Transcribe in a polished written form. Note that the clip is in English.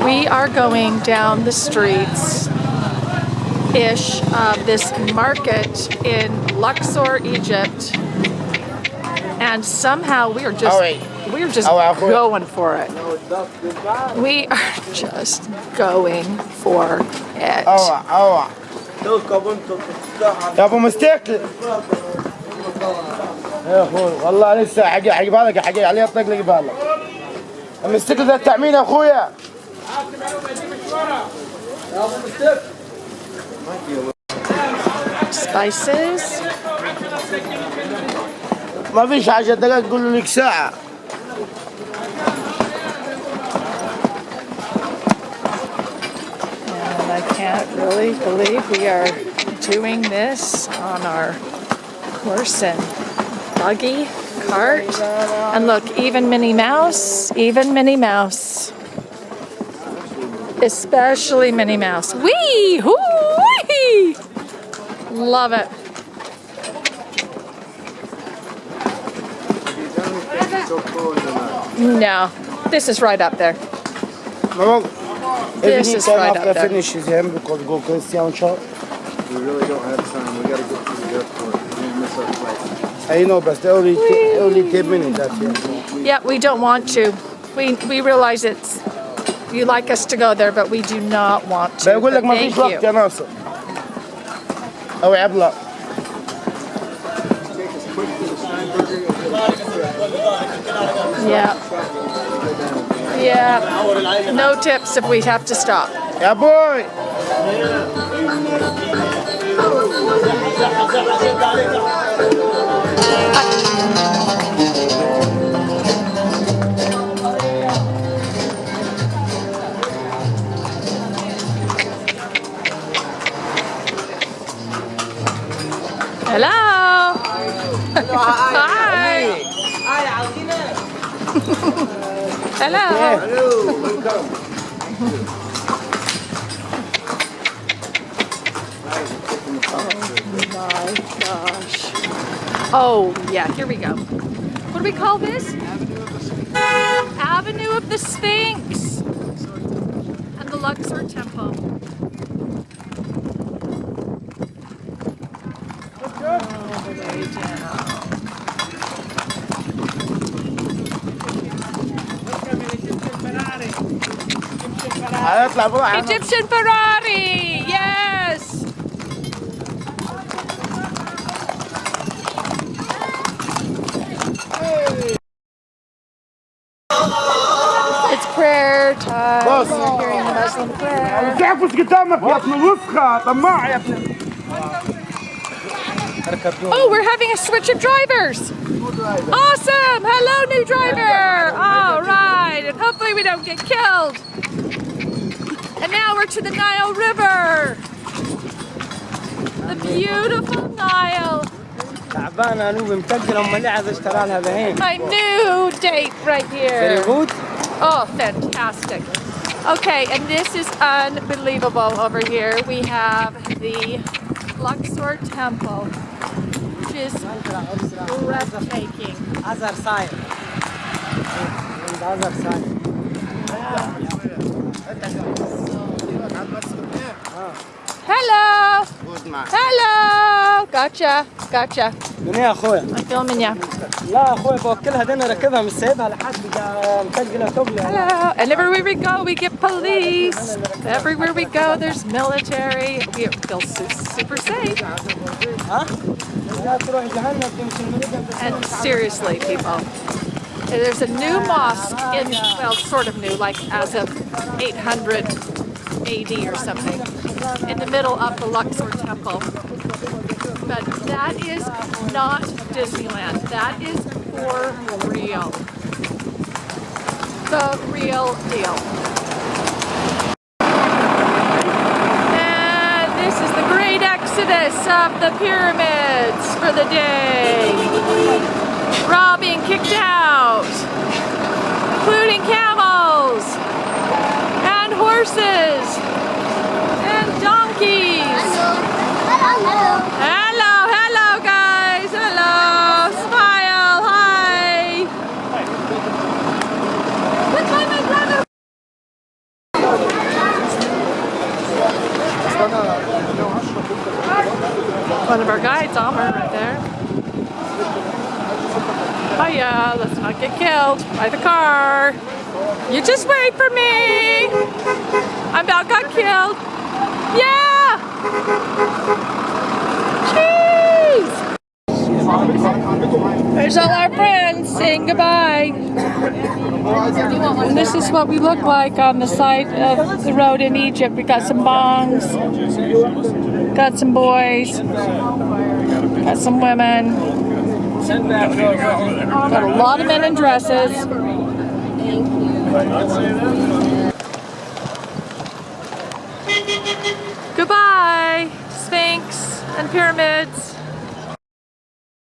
We are going down the streets ish of this market in Luxor, Egypt, and somehow we're just going for it. We are just going for it. يا ابو مستقل يا اخوي والله لسه حجيبها لك حاجه عليها طق لي جيبها لك المستقل ده التأمين يا اخويا يا ابو مستقل Spices. ما فيش 10 دقائق تقول له لك ساعه And I can't really believe we are doing this on our horse and buggy cart. And look, even Minnie Mouse, especially Minnie Mouse. Wee! Hoo-wee! Love it. No, this is right up there. This is right up there. Finishes him because go Christian shot. We really don't have time. We got to get to the airport. We're going to miss our flight. I know, but only 10 minutes. That's it. Yeah, we don't want to. We realize you like us to go there, but we do not want to. بقول لك ما فيش وقت يا ناصر. أو عبلة. Yeah. Yeah. No tips if we have to stop. يا boy. Hello. Hi. Hello. Hello, welcome. My gosh. Oh, yeah, here we go. What do we call this? Avenue of the Sphinx. And the Luxor Temple. All the way down. Egyptian Ferrari, yes! It's prayer time. We're hearing the Muslim prayer. تعرفوا ايش قدامك يا ابن الوسخة طماع يا ابن Oh, we're having a switch of drivers. Awesome! Hello, new driver. All right, and hopefully we don't get killed. And now we're to the Nile River. The beautiful Nile. تعبانة أنا ومتقلة أمال عايز أشتري لها بهين. My new date right here. Very good. Oh, fantastic. Okay, and this is unbelievable over here. We have the Luxor Temple, which is breathtaking. Other side. Other side. Hello. Hello. Gotcha. من يا أخويا؟ I'm filming you. لا أخويا بوكلها دينا ركبها مش سايبها لحد متقلة وتقلة. Hello. And everywhere we go, we get police. Everywhere we go, there's military. We feel super safe. ها؟ لا تروح جهنم تمشي المدينة. And seriously, people, there's a new mosque in, well, sort of new, like as of 800 AD or something, in the middle of the Luxor Temple. But that is not Disneyland. That is for real. The real deal. And this is the great exodus of the pyramids for the day. We're all being kicked out, including camels and horses and donkeys. Hello guys, hello, smile, hi. Look, my get killed by the car. You just wait for me. I about got killed. Yeah. Jeez. There's all our friends saying goodbye. And this is what we look like on the side of the road in Egypt. We got some bongs, got some boys, got some women, got a lot of men in dresses. Goodbye, Sphinx and pyramids.